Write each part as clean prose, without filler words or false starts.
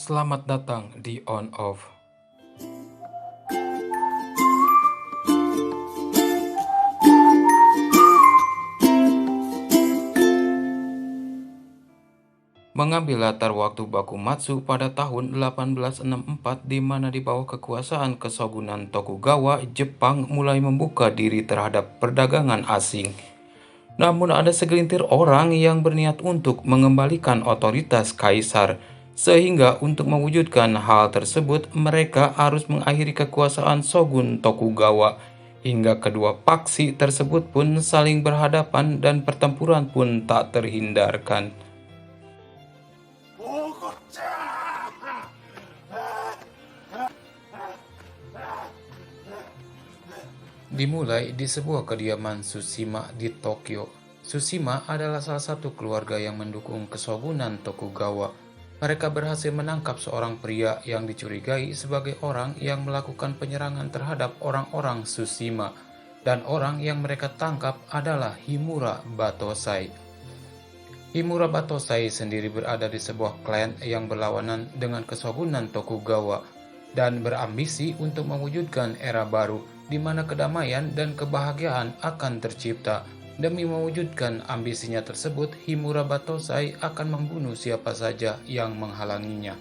Selamat datang di On Off. Mengambil latar waktu Bakumatsu pada tahun 1864 di mana di bawah kekuasaan Kesogunan Tokugawa, Jepang mulai membuka diri terhadap perdagangan asing. Namun ada segelintir orang yang berniat untuk mengembalikan otoritas kaisar, sehingga untuk mewujudkan hal tersebut mereka harus mengakhiri kekuasaan Shogun Tokugawa. Hingga kedua paksi tersebut pun saling berhadapan dan pertempuran pun tak terhindarkan. Dimulai di sebuah kediaman Tsushima di Tokyo. Tsushima adalah salah satu keluarga yang mendukung Kesogunan Tokugawa. Mereka berhasil menangkap seorang pria yang dicurigai sebagai orang yang melakukan penyerangan terhadap orang-orang Tsushima. Dan orang yang mereka tangkap adalah Himura Batosai. Himura Batosai sendiri berada di sebuah klan yang berlawanan dengan Kesogunan Tokugawa dan berambisi untuk mewujudkan era baru di mana kedamaian dan kebahagiaan akan tercipta. Demi mewujudkan ambisinya tersebut, Himura Batosai akan membunuh siapa saja yang menghalanginya.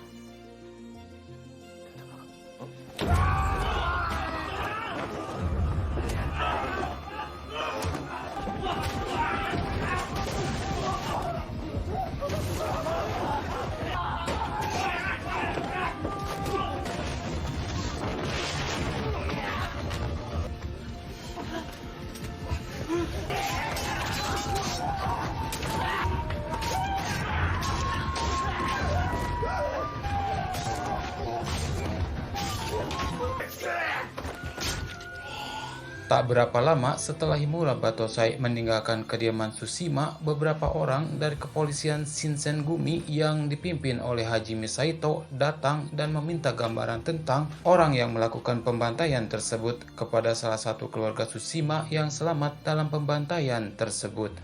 Tak berapa lama setelah Himura Batosai meninggalkan kediaman Tsushima, beberapa orang dari kepolisian Shinsengumi yang dipimpin oleh Hajime Saito datang dan meminta gambaran tentang orang yang melakukan pembantaian tersebut kepada salah satu keluarga Tsushima yang selamat dalam pembantaian tersebut.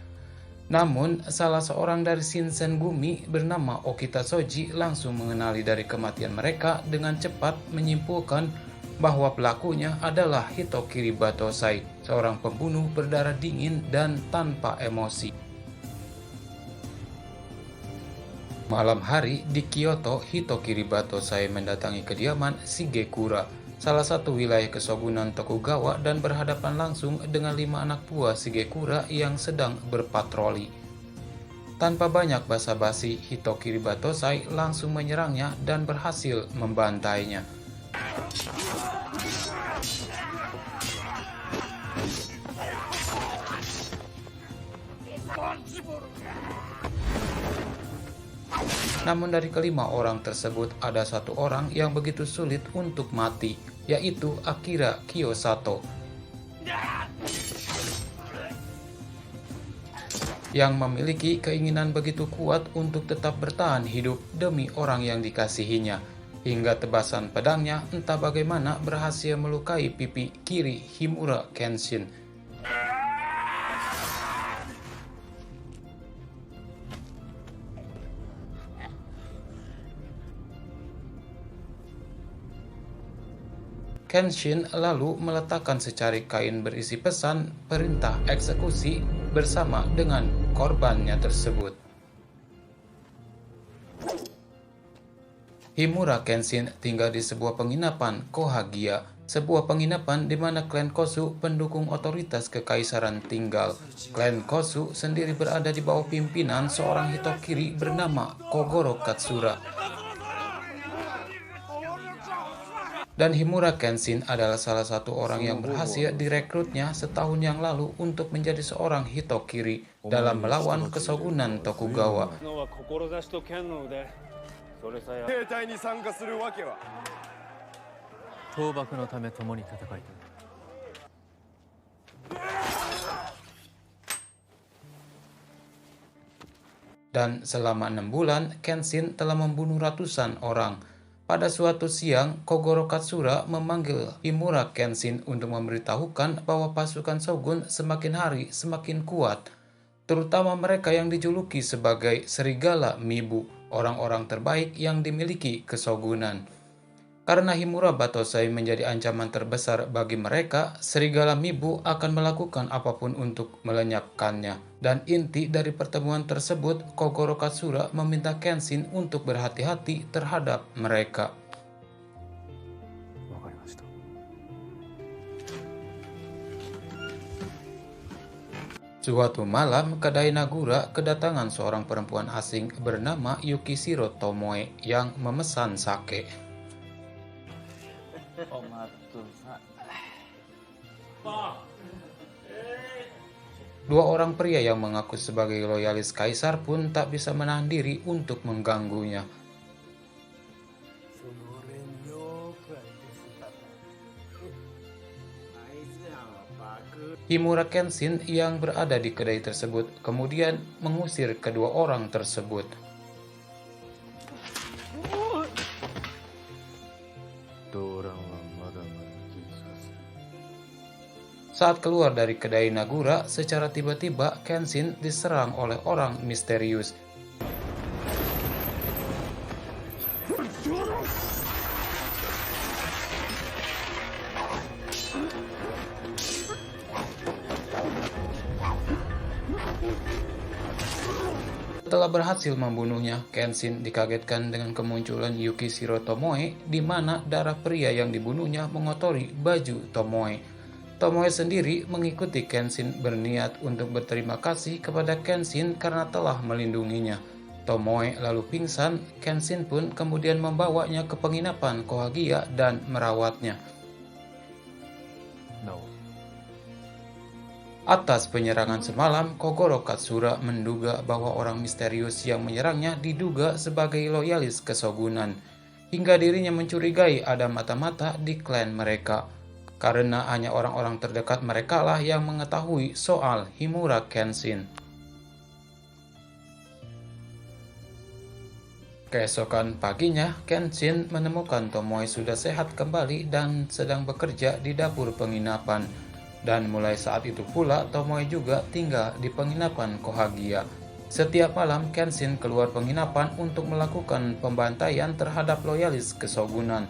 Namun, salah seorang dari Shinsengumi bernama Okita Soji langsung mengenali dari kematian mereka dengan cepat menyimpulkan bahwa pelakunya adalah Hitokiri Batosai, seorang pembunuh berdarah dingin dan tanpa emosi. Malam hari di Kyoto, Hitokiri Batosai mendatangi kediaman Shigekura, salah satu wilayah Kesogunan Tokugawa, dan berhadapan langsung dengan 5 anak buah Shigekura yang sedang berpatroli. Tanpa banyak basa-basi, Hitokiri Batosai langsung menyerangnya dan berhasil membantainya. Namun dari kelima orang tersebut ada satu orang yang begitu sulit untuk mati, yaitu Akira Kiyosato, yang memiliki keinginan begitu kuat untuk tetap bertahan hidup demi orang yang dikasihinya, hingga tebasan pedangnya entah bagaimana berhasil melukai pipi kiri Himura Kenshin. Kenshin lalu meletakkan secari kain berisi pesan perintah eksekusi bersama dengan korbannya tersebut. Himura Kenshin tinggal di sebuah penginapan Kohagia, sebuah penginapan di mana klan Kosu pendukung otoritas kekaisaran tinggal. Klan Kosu sendiri berada di bawah pimpinan seorang Hitokiri bernama Kogoro Katsura. Dan Himura Kenshin adalah salah satu orang yang berhasil direkrutnya setahun yang lalu untuk menjadi seorang Hitokiri dalam melawan Kesogunan Tokugawa. Dan selama 6 bulan, Kenshin telah membunuh ratusan orang. Pada suatu siang, Kogoro Katsura memanggil Himura Kenshin untuk memberitahukan bahwa pasukan Shogun semakin hari semakin kuat. terutama mereka yang dijuluki sebagai serigala Mibu, orang-orang terbaik yang dimiliki kesogunan. Karena Himura Batosai menjadi ancaman terbesar bagi mereka, serigala Mibu akan melakukan apapun untuk melenyapkannya. Dan inti dari pertemuan tersebut, Kogoro Katsura meminta Kenshin untuk berhati-hati terhadap mereka. Suatu malam, kedai Nagura kedatangan seorang perempuan asing bernama Yukishiro Tomoe yang memesan sake. Dua orang pria yang mengaku sebagai loyalis kaisar pun tak bisa menahan diri untuk mengganggunya. Himura Kenshin yang berada di kedai tersebut kemudian mengusir kedua orang tersebut. Saat keluar dari kedai Nagura, secara tiba-tiba Kenshin diserang oleh orang misterius. Setelah berhasil membunuhnya, Kenshin dikagetkan dengan kemunculan Yukishiro Tomoe, di mana darah pria yang dibunuhnya mengotori baju Tomoe. Tomoe sendiri mengikuti Kenshin berniat untuk berterima kasih kepada Kenshin karena telah melindunginya. Tomoe lalu pingsan, Kenshin pun kemudian membawanya ke penginapan Kohagia dan merawatnya. Atas penyerangan semalam, Kogoro Katsura menduga bahwa orang misterius yang menyerangnya diduga sebagai loyalis kesogunan, hingga dirinya mencurigai ada mata-mata di klan mereka. Karena hanya orang-orang terdekat mereka lah yang mengetahui soal Himura Kenshin. Keesokan paginya, Kenshin menemukan Tomoe sudah sehat kembali dan sedang bekerja di dapur penginapan. Dan mulai saat itu pula, Tomoe juga tinggal di penginapan Kohagia. Setiap malam, Kenshin keluar penginapan untuk melakukan pembantaian terhadap loyalis kesogunan.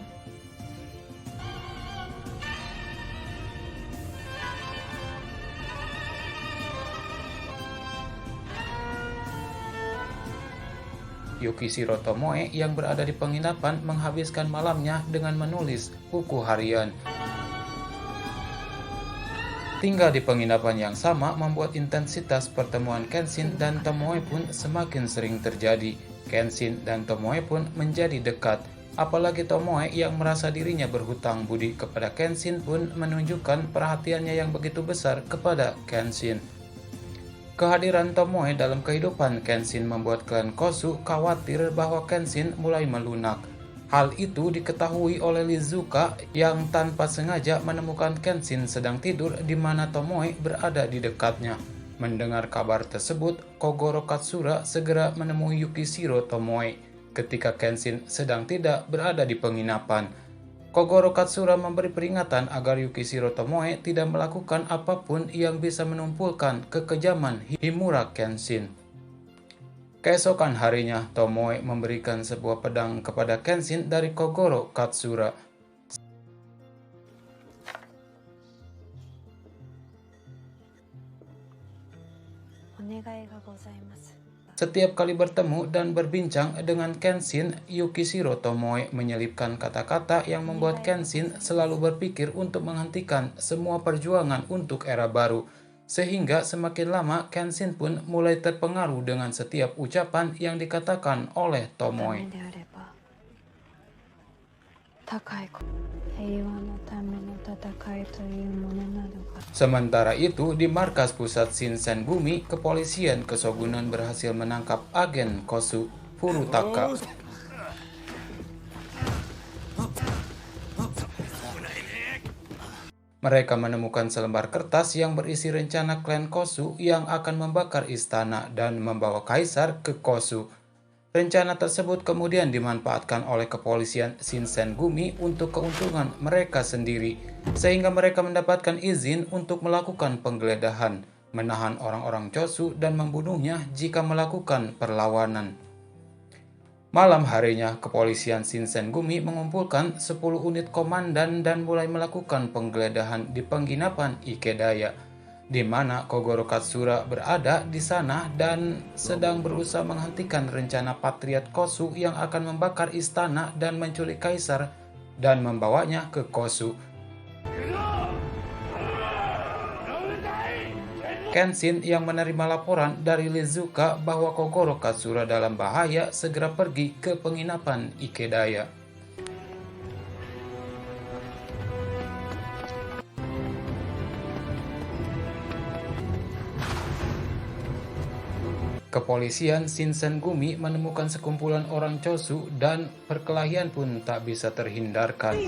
Yukishiro Tomoe yang berada di penginapan menghabiskan malamnya dengan menulis buku harian. Tinggal di penginapan yang sama membuat intensitas pertemuan Kenshin dan Tomoe pun semakin sering terjadi. Kenshin dan Tomoe pun menjadi dekat. Apalagi Tomoe yang merasa dirinya berhutang budi kepada Kenshin pun menunjukkan perhatiannya yang begitu besar kepada Kenshin. Kehadiran Tomoe dalam kehidupan Kenshin membuat klan Kosu khawatir bahwa Kenshin mulai melunak. Hal itu diketahui oleh Lizuka yang tanpa sengaja menemukan Kenshin sedang tidur di mana Tomoe berada di dekatnya. Mendengar kabar tersebut, Kogoro Katsura segera menemui Yukishiro Tomoe ketika Kenshin sedang tidak berada di penginapan. Kogoro Katsura memberi peringatan agar Yukishiro Tomoe tidak melakukan apapun yang bisa menumpulkan kekejaman Himura Kenshin. Keesokan harinya, Tomoe memberikan sebuah pedang kepada Kenshin dari Kogoro Katsura. Setiap kali bertemu dan berbincang dengan Kenshin, Yukishiro Tomoe menyelipkan kata-kata yang membuat Kenshin selalu berpikir untuk menghentikan semua perjuangan untuk era baru. Sehingga semakin lama Kenshin pun mulai terpengaruh dengan setiap ucapan yang dikatakan oleh Tomoe. Sementara itu, di markas pusat Shinsengumi, kepolisian kesogunan berhasil menangkap agen Kosu, Furutaka. Mereka menemukan selembar kertas yang berisi rencana klan Kosu yang akan membakar istana dan membawa kaisar ke Kosu. Rencana tersebut kemudian dimanfaatkan oleh kepolisian Shinsengumi untuk keuntungan mereka sendiri, sehingga mereka mendapatkan izin untuk melakukan penggeledahan. menahan orang-orang Chosu dan membunuhnya jika melakukan perlawanan. Malam harinya, kepolisian Shinsengumi mengumpulkan 10 unit komandan dan mulai melakukan penggeledahan di penginapan Ikedaya, di mana Kogoro Katsura berada di sana dan sedang berusaha menghentikan rencana Patriot Kosu yang akan membakar istana dan menculik kaisar dan membawanya ke Kosu. Kenshin yang menerima laporan dari Lizuka bahwa Kogoro Katsura dalam bahaya segera pergi ke penginapan Ikedaya. Kepolisian Shinsengumi menemukan sekumpulan orang Chosu dan perkelahian pun tak bisa terhindarkan.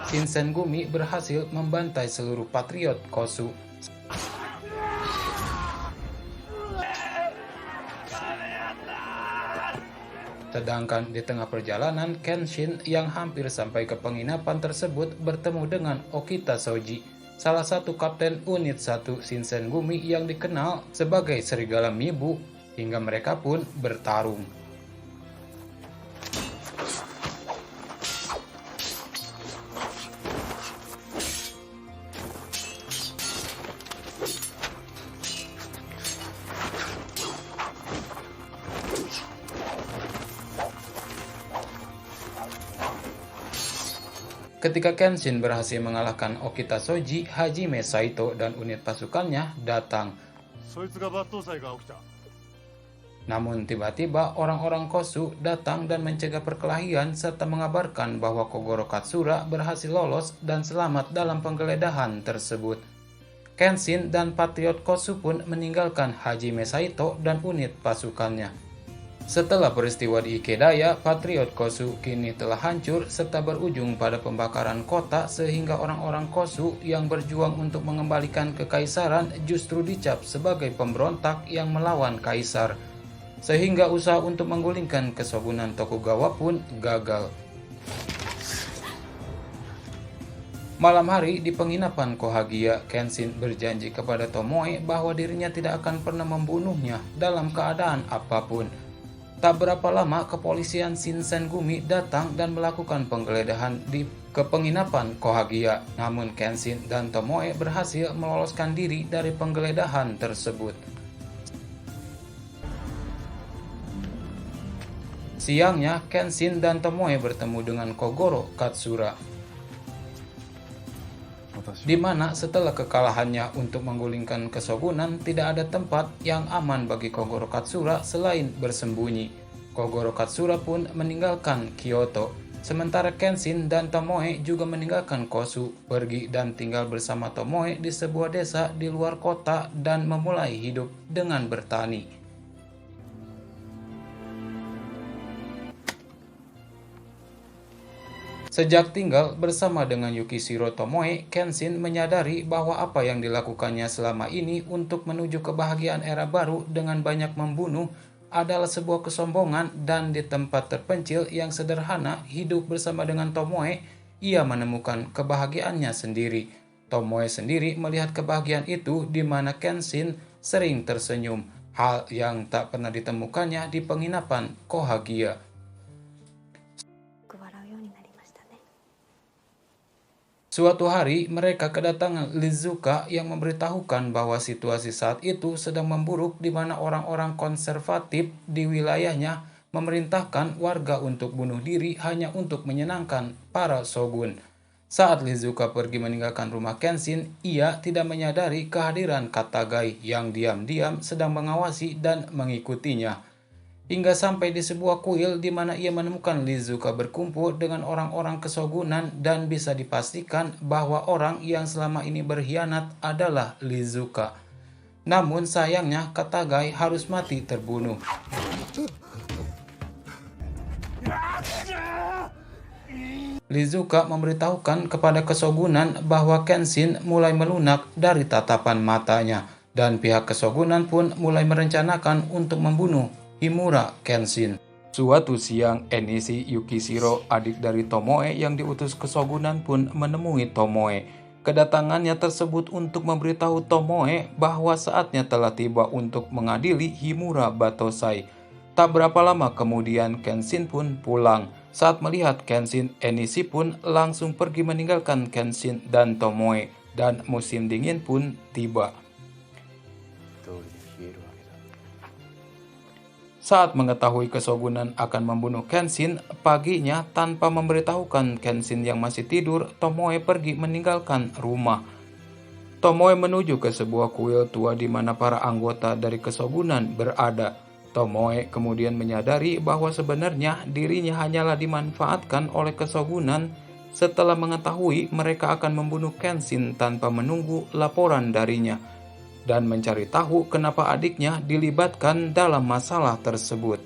Shinsengumi berhasil membantai seluruh patriot Kosu. Sedangkan di tengah perjalanan, Kenshin yang hampir sampai ke penginapan tersebut bertemu dengan Okita Soji, salah satu kapten unit 1 Shinsengumi yang dikenal sebagai Serigala Mibu, hingga mereka pun bertarung. Ketika Kenshin berhasil mengalahkan Okita Soji, Hajime Saito dan unit pasukannya datang. Namun tiba-tiba orang-orang Kosu datang dan mencegah perkelahian serta mengabarkan bahwa Kogoro Katsura berhasil lolos dan selamat dalam penggeledahan tersebut. Kenshin dan Patriot Kosu pun meninggalkan Hajime Saito dan unit pasukannya. Setelah peristiwa di Ikedaya, Patriot Kosu kini telah hancur serta berujung pada pembakaran kota sehingga orang-orang Kosu yang berjuang untuk mengembalikan kekaisaran justru dicap sebagai pemberontak yang melawan kaisar. Sehingga usaha untuk menggulingkan kesogunan Tokugawa pun gagal. Malam hari di penginapan Kohagia, Kenshin berjanji kepada Tomoe bahwa dirinya tidak akan pernah membunuhnya dalam keadaan apapun. Tak berapa lama, kepolisian Shinsengumi datang dan melakukan penggeledahan ke penginapan Kohagia. Namun Kenshin dan Tomoe berhasil meloloskan diri dari penggeledahan tersebut. Siangnya, Kenshin dan Tomoe bertemu dengan Kogoro Katsura, di mana setelah kekalahannya untuk menggulingkan kesogunan, tidak ada tempat yang aman bagi Kogoro Katsura selain bersembunyi. Kogoro Katsura pun meninggalkan Kyoto, sementara Kenshin dan Tomoe juga meninggalkan Kosu, pergi dan tinggal bersama Tomoe di sebuah desa di luar kota dan memulai hidup dengan bertani. Sejak tinggal bersama dengan Yukishiro Tomoe, Kenshin menyadari bahwa apa yang dilakukannya selama ini untuk menuju kebahagiaan era baru dengan banyak membunuh adalah sebuah kesombongan, dan di tempat terpencil yang sederhana hidup bersama dengan Tomoe, ia menemukan kebahagiaannya sendiri. Tomoe sendiri melihat kebahagiaan itu di mana Kenshin sering tersenyum, hal yang tak pernah ditemukannya di penginapan Kohagia. Suatu hari, mereka kedatangan Lizuka yang memberitahukan bahwa situasi saat itu sedang memburuk di mana orang-orang konservatif di wilayahnya memerintahkan warga untuk bunuh diri hanya untuk menyenangkan para shogun. Saat Lizuka pergi meninggalkan rumah Kenshin, ia tidak menyadari kehadiran Katagai yang diam-diam sedang mengawasi dan mengikutinya. Hingga sampai di sebuah kuil di mana ia menemukan Lizuka berkumpul dengan orang-orang kesogunan dan bisa dipastikan bahwa orang yang selama ini berkhianat adalah Lizuka. Namun sayangnya Katagai harus mati terbunuh. Lizuka memberitahukan kepada kesogunan bahwa Kenshin mulai melunak dari tatapan matanya dan pihak kesogunan pun mulai merencanakan untuk membunuh Himura Kenshin. Suatu siang, Enishi Yukishiro, adik dari Tomoe yang diutus ke shogunan pun menemui Tomoe. Kedatangannya tersebut untuk memberitahu Tomoe bahwa saatnya telah tiba untuk mengadili Himura Batosai. Tak berapa lama kemudian Kenshin pun pulang. Saat melihat Kenshin, Enishi pun langsung pergi meninggalkan Kenshin dan Tomoe, dan musim dingin pun tiba. Saat mengetahui Keshogunan akan membunuh Kenshin, paginya tanpa memberitahukan Kenshin yang masih tidur, Tomoe pergi meninggalkan rumah. Tomoe menuju ke sebuah kuil tua di mana para anggota dari Keshogunan berada. Tomoe kemudian menyadari bahwa sebenarnya dirinya hanyalah dimanfaatkan oleh Keshogunan setelah mengetahui mereka akan membunuh Kenshin tanpa menunggu laporan darinya, dan mencari tahu kenapa adiknya dilibatkan dalam masalah tersebut.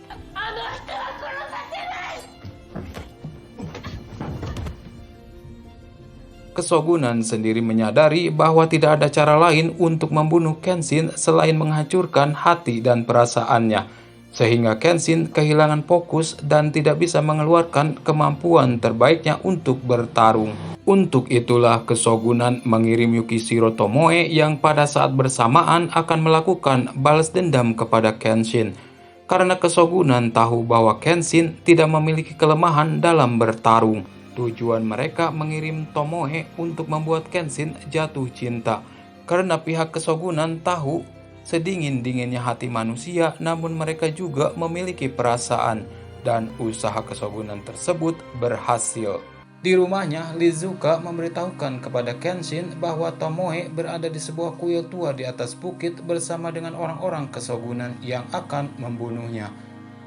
Keshogunan sendiri menyadari bahwa tidak ada cara lain untuk membunuh Kenshin selain menghancurkan hati dan perasaannya, sehingga Kenshin kehilangan fokus dan tidak bisa mengeluarkan kemampuan terbaiknya untuk bertarung. Untuk itulah Keshogunan mengirim Yukishiro Tomoe yang pada saat bersamaan akan melakukan balas dendam kepada Kenshin. Karena Keshogunan tahu bahwa Kenshin tidak memiliki kelemahan dalam bertarung. Tujuan mereka mengirim Tomoe untuk membuat Kenshin jatuh cinta. Karena pihak Keshogunan tahu sedingin-dinginnya hati manusia, namun mereka juga memiliki perasaan, dan usaha Keshogunan tersebut berhasil. Di rumahnya, Lizuka memberitahukan kepada Kenshin bahwa Tomoe berada di sebuah kuil tua di atas bukit bersama dengan orang-orang Keshogunan yang akan membunuhnya.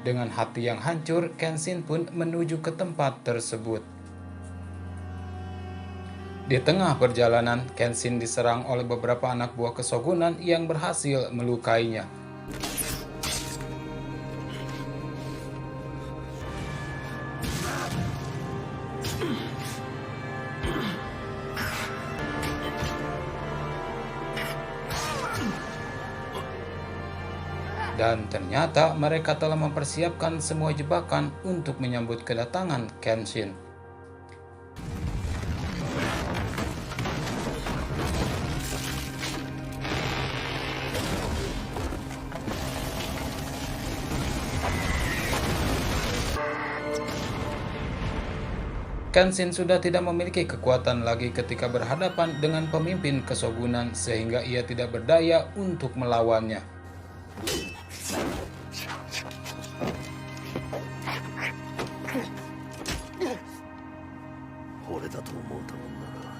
Dengan hati yang hancur, Kenshin pun menuju ke tempat tersebut. Di tengah perjalanan, Kenshin diserang oleh beberapa anak buah Keshogunan yang berhasil melukainya. Dan ternyata mereka telah mempersiapkan semua jebakan untuk menyambut kedatangan Kenshin. Kenshin sudah tidak memiliki kekuatan lagi ketika berhadapan dengan pemimpin Keshogunan, sehingga ia tidak berdaya untuk melawannya.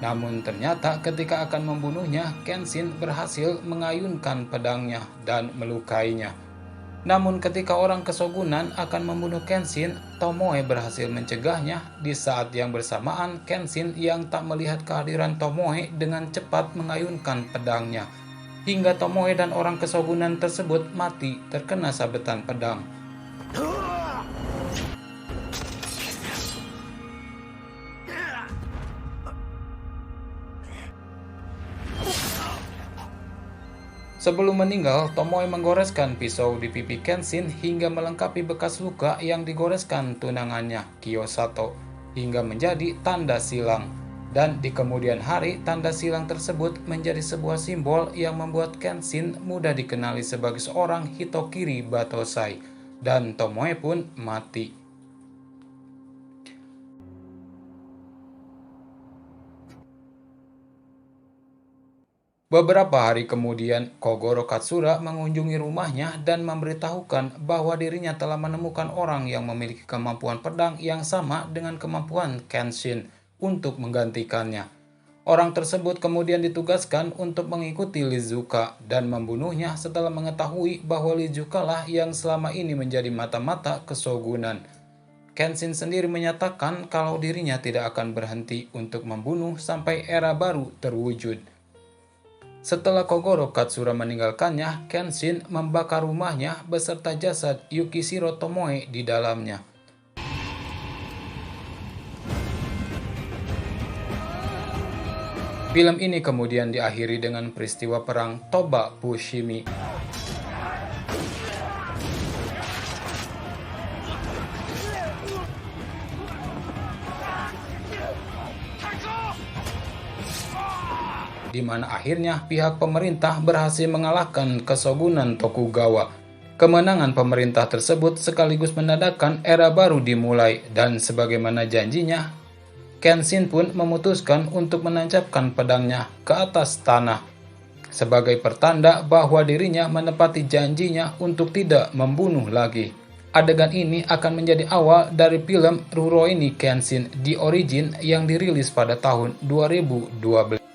Namun ternyata ketika akan membunuhnya, Kenshin berhasil mengayunkan pedangnya dan melukainya. Namun ketika orang Keshogunan akan membunuh Kenshin, Tomoe berhasil mencegahnya. Di saat yang bersamaan, Kenshin yang tak melihat kehadiran Tomoe dengan cepat mengayunkan pedangnya, hingga Tomoe dan orang Keshogunan tersebut mati terkena sabetan pedang. Sebelum meninggal, Tomoe menggoreskan pisau di pipi Kenshin hingga melengkapi bekas luka yang digoreskan tunangannya, Kiyosato, hingga menjadi tanda silang. Dan di kemudian hari, tanda silang tersebut menjadi sebuah simbol yang membuat Kenshin mudah dikenali sebagai seorang Hitokiri Batosai, dan Tomoe pun mati. Beberapa hari kemudian, Kogoro Katsura mengunjungi rumahnya dan memberitahukan bahwa dirinya telah menemukan orang yang memiliki kemampuan pedang yang sama dengan kemampuan Kenshin untuk menggantikannya. Orang tersebut kemudian ditugaskan untuk mengikuti Lizuka dan membunuhnya setelah mengetahui bahwa Lizuka lah yang selama ini menjadi mata-mata Keshogunan. Kenshin sendiri menyatakan kalau dirinya tidak akan berhenti untuk membunuh sampai era baru terwujud. Setelah Kogoro Katsura meninggalkannya, Kenshin membakar rumahnya beserta jasad Yukishiro Tomoe di dalamnya. Film ini kemudian diakhiri dengan peristiwa perang Toba Fushimi. di mana akhirnya pihak pemerintah berhasil mengalahkan Keshogunan Tokugawa. Kemenangan pemerintah tersebut sekaligus menandakan era baru dimulai, dan sebagaimana janjinya, Kenshin pun memutuskan untuk menancapkan pedangnya ke atas tanah sebagai pertanda bahwa dirinya menepati janjinya untuk tidak membunuh lagi. Adegan ini akan menjadi awal dari film Rurouni Kenshin The Origin yang dirilis pada tahun 2012.